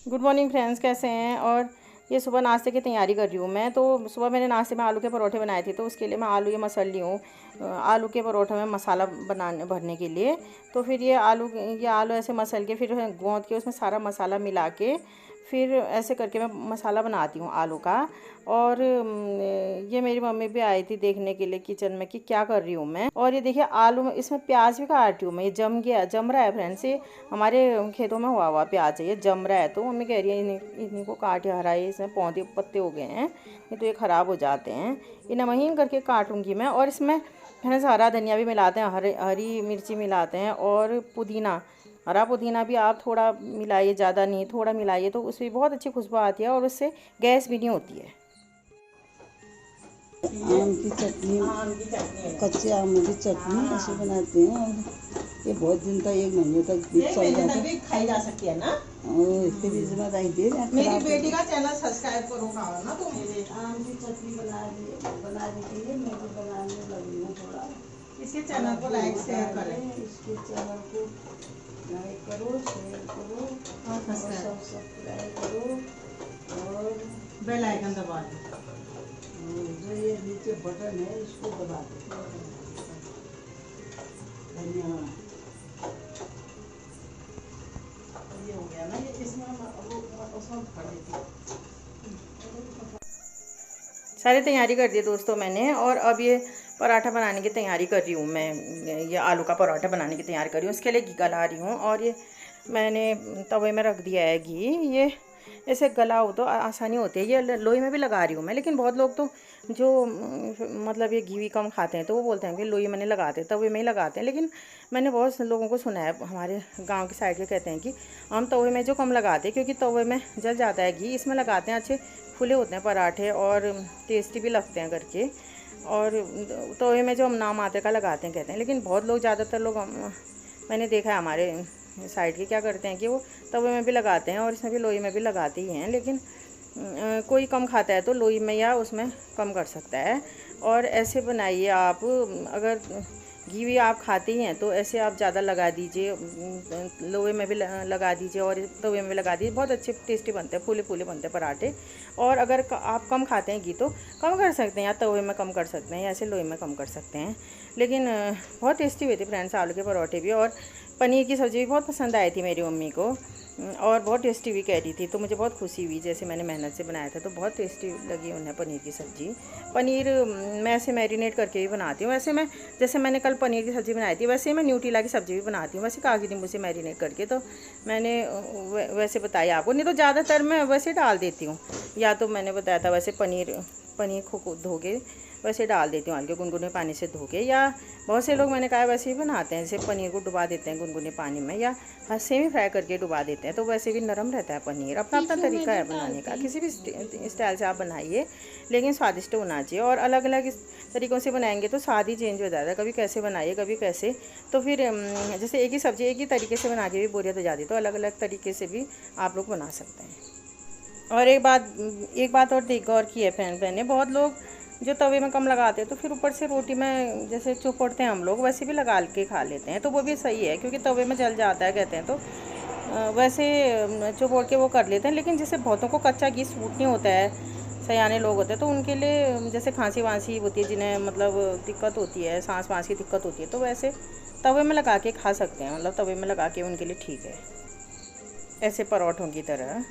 Good morning friends, कैसे हैं। और ये सुबह नाश्ते की तैयारी कर रही हूँ मैं। तो सुबह मैंने नाश्ते में आलू के परोठे बनाए थे, तो उसके लिए मैं आलू ये मसल ली हूँ। आलू के परोठे में मसाला बनाने भरने के लिए। तो फिर ये आलू ऐसे मसल के फिर गूँथ के उसमें सारा मसाला मिला के फिर ऐसे करके मैं मसाला बनाती हूँ आलू का। और ये मेरी मम्मी भी आई थी देखने के लिए किचन में कि क्या कर रही हूँ मैं। और ये देखिए आलू में इसमें प्याज भी काट रही हूँ मैं। ये जम रहा है फ्रेंड्स। ये हमारे खेतों में हुआ प्याज है, ये जम रहा है। तो मम्मी कह रही है इन्हीं को काट हरा है, इसमें पौधे पत्ते हो गए हैं, ये तो ये ख़राब हो जाते हैं। इन्हें महीन करके काटूंगी मैं। और इसमें फ्रेंड्स हरा धनिया भी मिलाते हैं, हरी मिर्ची मिलाते हैं, और पुदीना, हरा पुदीना भी आप थोड़ा मिलाइए, ज़्यादा नहीं, थोड़ा मिलाइए, तो उससे बहुत अच्छी खुशबू आती है और उससे गैस भी नहीं होती है। आम की चटनी, कच्चे आमों की चटनी ऐसे बनाते हैं। और ये बहुत दिन तक, 1 महीने तक भी चल जाता है, खाई जा सकती है ना। और फ्रिज में रख दे। मेरी बेटी का चैनल सब्सक्राइब करो ना तुम। आम की चटनी बना दी थी, मैं भी बनाने लगी हूँ थोड़ा। इसके चैनल को लाइक शेयर करें। इसके चैनल को लाइक करो, शेयर करो और सब्सक्राइब करो और बेल आइकन दबा दो। जो ये नीचे बटन है इसको दबा दो। धन्यवाद। ये हो गया ना, ये इसमें उसमें भर देती। सारी तैयारी कर दी दोस्तों मैंने। और अब ये पराठा बनाने की तैयारी कर रही हूँ मैं। ये आलू का पराठा बनाने की तैयारी कर रही हूँ, उसके लिए घी गला रही हूँ। और ये मैंने तवे में रख दिया है घी। ये ऐसे गला हो तो आसानी होती है। ये लोई में भी लगा रही हूँ मैं, लेकिन बहुत लोग तो जो मतलब ये घी भी कम खाते हैं, तो वो बोलते हैं कि लोई में नहीं लगाते, तवे में ही लगाते हैं। लेकिन मैंने बहुत लोगों को सुना है, हमारे गांव की साइड के कहते हैं कि हम तवे में जो कम लगाते हैं, क्योंकि तवे में जल जाता है घी, इसमें लगाते हैं अच्छे फूले होते हैं पराठे और टेस्टी भी लगते हैं करके। और तवे में जो हम नाम आते का लगाते हैं कहते हैं, लेकिन बहुत लोग, ज़्यादातर लोग मैंने देखा है हमारे साइड के क्या करते हैं कि वो तवे में भी लगाते हैं और इसमें भी लोई में भी लगाते ही हैं। लेकिन कोई कम खाता है तो लोई में या उसमें कम कर सकता है। और ऐसे बनाइए आप। अगर घी भी आप खाते ही हैं तो ऐसे आप ज़्यादा लगा दीजिए, लोहे में भी लगा दीजिए और तवे में भी लगा दीजिए। बहुत अच्छे टेस्टी बनते हैं, फूले फूले बनते हैं पराठे। और अगर आप कम खाते हैं घी तो कम कर सकते हैं, या तवे में कम कर सकते हैं या ऐसे लोहे में कम कर सकते हैं। लेकिन बहुत टेस्टी हुए थे फ्रेंड्स आलू के पराठे भी। और पनीर की सब्ज़ी भी बहुत पसंद आई थी मेरी मम्मी को, और बहुत टेस्टी भी कह रही थी। तो मुझे बहुत खुशी हुई, जैसे मैंने मेहनत से बनाया था तो बहुत टेस्टी लगी उन्हें पनीर की सब्ज़ी। पनीर मैं ऐसे मैरिनेट करके भी बनाती हूँ। वैसे मैं, जैसे मैंने कल पनीर की सब्ज़ी बनाई थी, वैसे मैं न्यूट्रेला की सब्ज़ी भी बनाती हूँ, वैसे कागजी नींबू से मैरिनेट करके। तो मैंने वैसे बताया आपको, नहीं तो ज़्यादातर मैं वैसे डाल देती हूँ। या तो मैंने बताया था वैसे पनीर को धो के वैसे डाल देती हूँ हल्के गुनगुने पानी से धो के। या बहुत से लोग मैंने कहा वैसे ही बनाते हैं, जैसे पनीर को डुबा देते हैं गुनगुने पानी में, या सेमी फ्राई करके डुबा देते हैं, तो वैसे भी नरम रहता है पनीर। अपना अपना तरीका है बनाने का, किसी भी स्टाइल से आप बनाइए, लेकिन स्वादिष्ट होना चाहिए। और अलग अलग तरीक़ों से बनाएंगे तो स्वाद ही चेंज हो जाता है। कभी कैसे बनाइए, कभी कैसे, तो फिर जैसे एक ही सब्ज़ी एक ही तरीके से बना के भी बोरियत हो जाती है, तो अलग अलग तरीके से भी आप लोग बना सकते हैं। और एक बात और गौर की है मैंने, बहुत लोग जो तवे में कम लगाते हैं तो फिर ऊपर से रोटी में जैसे चुपड़ते हैं हम लोग, वैसे भी लगा के खा लेते हैं, तो वो भी सही है, क्योंकि तवे में जल जाता है कहते हैं। तो वैसे चुपड़ के वो कर लेते हैं। लेकिन जैसे बहुतों को कच्चा घी सूट नहीं होता है, सयाने लोग होते हैं, तो उनके लिए जैसे खांसी वांसी होती है, जिन्हें मतलब दिक्कत होती है, सांस वांस की दिक्कत होती है, तो वैसे तवे में लगा के खा सकते हैं, मतलब तवे में लगा के उनके लिए ठीक है, ऐसे पराठों की तरह।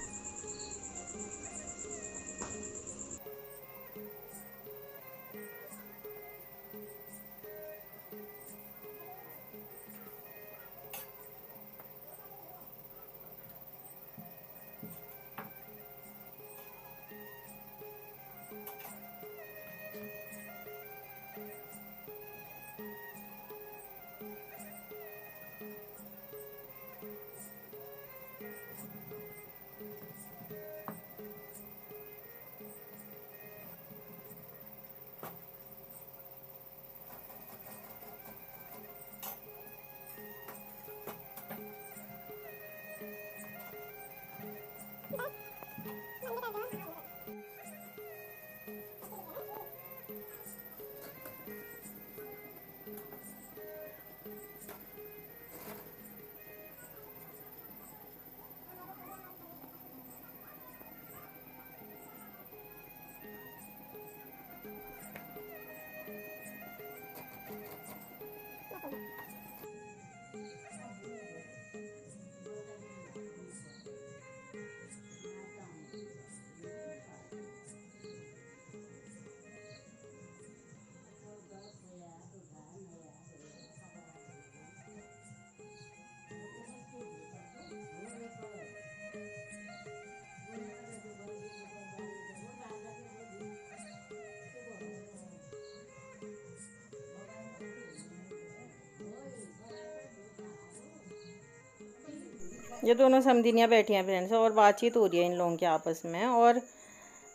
ये दोनों समधिनियाँ बैठी हैं फ्रेंड्स और बातचीत हो रही है इन लोगों के आपस में। और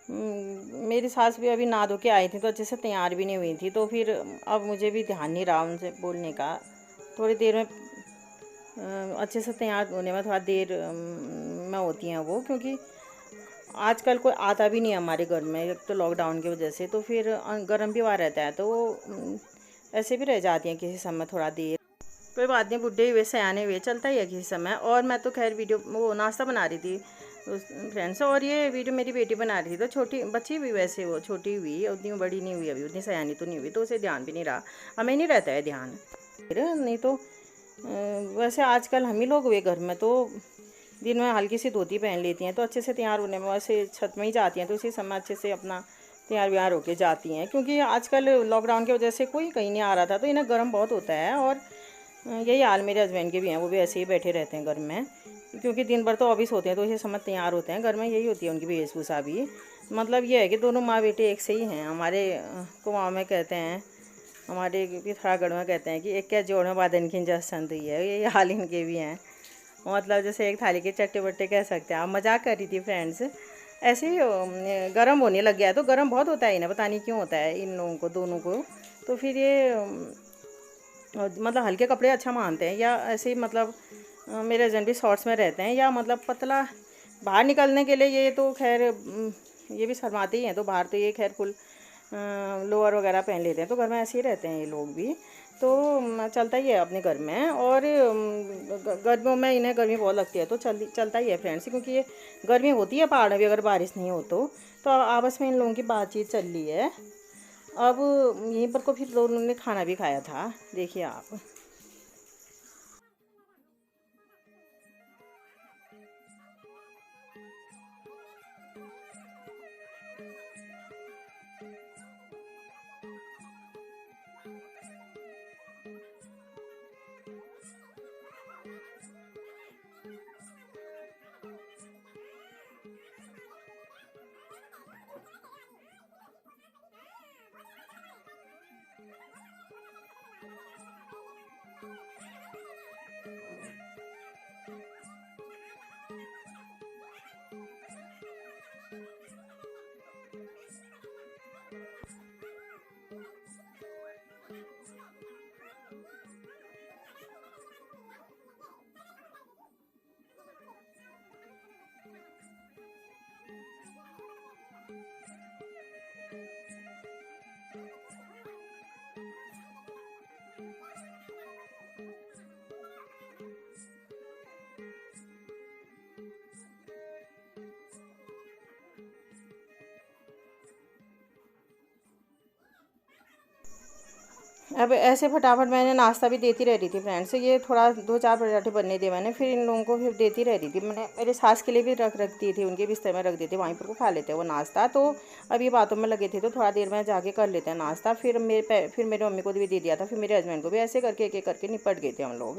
मेरी सास भी अभी नहा धो के आई थी तो अच्छे से तैयार भी नहीं हुई थी, तो फिर अब मुझे भी ध्यान नहीं रहा उनसे बोलने का। थोड़ी देर में अच्छे से तैयार होने में थोड़ा देर में होती हैं वो, क्योंकि आजकल कोई आता भी नहीं है हमारे घर में, एक तो लॉकडाउन की वजह से, तो फिर गर्म भी वहाँ रहता है, तो वो ऐसे भी रह जाती हैं किसी समय थोड़ा देर। कोई बात नहीं, बुढ़े हुए सयाने हुए चलता ही है किसी समय। और मैं तो खैर वीडियो वो नाश्ता बना रही थी फ्रेंड्स, और ये वीडियो मेरी बेटी बना रही थी, तो छोटी बच्ची भी वैसे वो छोटी हुई, उतनी बड़ी नहीं हुई अभी, उतनी सयानी तो नहीं हुई, तो उसे ध्यान भी नहीं रहा। हमें नहीं रहता है ध्यान, नहीं तो वैसे आजकल हम ही लोग हुए घर में तो दिन में हल्की सी धोती पहन लेती हैं, तो अच्छे से तैयार होने में वैसे छत में ही जाती हैं, तो उसी समय अच्छे से अपना तैयार व्यार होके जाती हैं, क्योंकि आजकल लॉकडाउन की वजह से कोई कहीं नहीं आ रहा था, तो इन्हें गर्म बहुत होता है। और यही हाल मेरे हस्बैंड के भी हैं, वो भी ऐसे ही बैठे रहते हैं घर में, क्योंकि दिन भर तो ऑफिस होते हैं, तो इसी समय तैयार होते हैं घर में, यही होती है उनकी वेशभूषा भी। मतलब ये है कि दोनों माँ बेटे एक से ही हैं। हमारे कुमाऊँ में कहते हैं, हमारे पिथौरागढ़ में कहते हैं कि एक क्या जोड़ में बादन की जसन हुई है, ये हाल इनके भी हैं। मतलब जैसे एक थाली के चट्टे बट्टे कह सकते हैं। आप मजाक कर रही थी फ्रेंड्स, ऐसे ही गर्म होने लग गया है, तो गर्म बहुत होता है इन्हें, पता नहीं क्यों होता है इन लोगों को दोनों को। तो फिर ये मतलब हल्के कपड़े अच्छा मानते हैं, या ऐसे ही मतलब मेरे हस्बैंड भी शॉर्ट्स में रहते हैं, या मतलब पतला बाहर निकलने के लिए ये तो खैर ये भी शर्माते ही हैं, तो बाहर तो ये खैर फुल लोअर वगैरह पहन लेते हैं, तो घर में ऐसे ही रहते हैं ये लोग भी, तो चलता ही है अपने घर में। और गर्मियों में इन्हें गर्मी बहुत लगती है, तो चलता ही है फ्रेंड्स, क्योंकि ये गर्मी होती है पहाड़ में भी अगर बारिश नहीं हो तो आपस में इन लोगों की बातचीत चल रही है। अब यहीं पर को फिर दोनों ने खाना भी खाया था, देखिए आप। अब ऐसे फटाफट मैंने नाश्ता भी देती रह रही थी फ्रेंड्स, ये थोड़ा 2-4 पराठे बनने दिए मैंने, फिर इन लोगों को फिर देती रह रही थी। मैंने मेरे सास के लिए भी रख दी थी, उनके बिस्तर में रख दी थी, वहीं पर को खा लेते हैं वो नाश्ता। तो अब ये बातों में लगे थे, तो थोड़ा देर में जाके कर लेते हैं नाश्ता। फिर मेरे मम्मी को भी दे दिया था, फिर मेरे हस्बैंड को भी, ऐसे करके एक एक करके निपट गए थे हम लोग।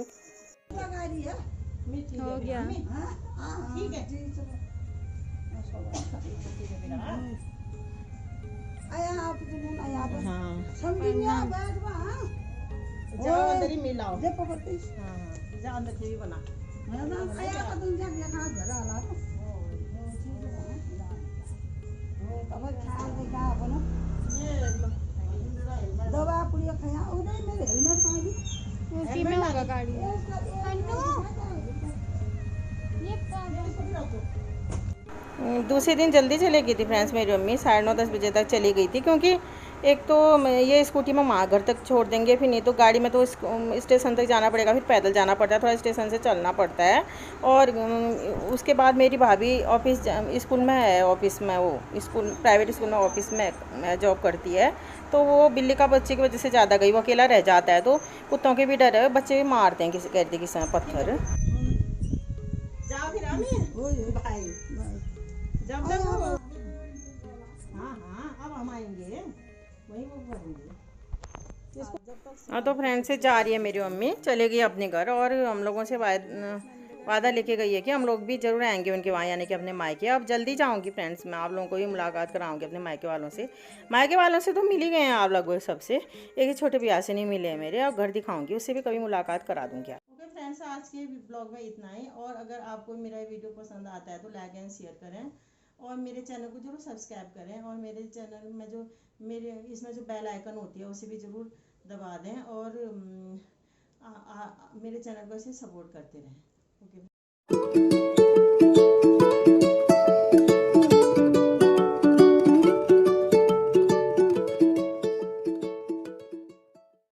हो गया। ठीक है आया आप आया हाँ समझिया बैठ वहां जाओ अंदर ही मिलाओ, जे पकड़ती हाँ जाओ अंदर ही बना ना आया का तुम जा खा घर आला तो अब ख्याल से क्या अपन दवा पुड़िया खाया उधर मेरे हेलमेट कहां दी उसी में होगा गाड़ी। दूसरे दिन जल्दी चली गई थी फ्रेंड्स मेरी मम्मी, 9:30-10 बजे तक चली गई थी, क्योंकि एक तो ये स्कूटी में माँ घर तक छोड़ देंगे, फिर नहीं तो गाड़ी में तो स्टेशन तक जाना पड़ेगा, फिर पैदल जाना पड़ता है, थोड़ा स्टेशन से चलना पड़ता है। और उसके बाद मेरी भाभी ऑफिस स्कूल में है, ऑफिस में वो स्कूल प्राइवेट स्कूल में ऑफिस में जॉब करती है, तो वो बिल्ली का बच्चे की वजह से ज़्यादा गई, वो अकेला रह जाता है, तो कुत्तों के भी डर है, बच्चे भी मारते हैं कहते किसी समय पत्थर। जाओ फिर भाई जब तक हाँ अब हम आएंगे वही वो करेंगे। हाँ तो फ्रेंड से जा रही है मेरी मम्मी, चले गई अपने घर, और हम लोगों से वादा लेके गई है कि हम लोग भी जरूर आएंगे उनके वहाँ, यानी कि अपने मायके। अब जल्दी जाऊंगी फ्रेंड्स, मैं आप लोगों को भी मुलाकात कराऊंगी अपने मायके वालों से। मायके वालों से तो मिल ही गए हैं आप लगभग सबसे, एक ही छोटे भैया से नहीं मिले हैं मेरे। अब घर दिखाऊंगी, उससे भी कभी मुलाकात करा दूंगी। Okay friends. फ्रेंड्स, आज के ब्लॉग में इतना ही। और अगर आपको मेरा वीडियो पसंद आता है तो लाइक एंड शेयर करें और मेरे चैनल को जरूर सब्सक्राइब करें और मेरे चैनल में जो इसमें जो बेल आइकन होती है उसे भी ज़रूर दबा दें और मेरे चैनल को इसे सपोर्ट करते रहें। ओके।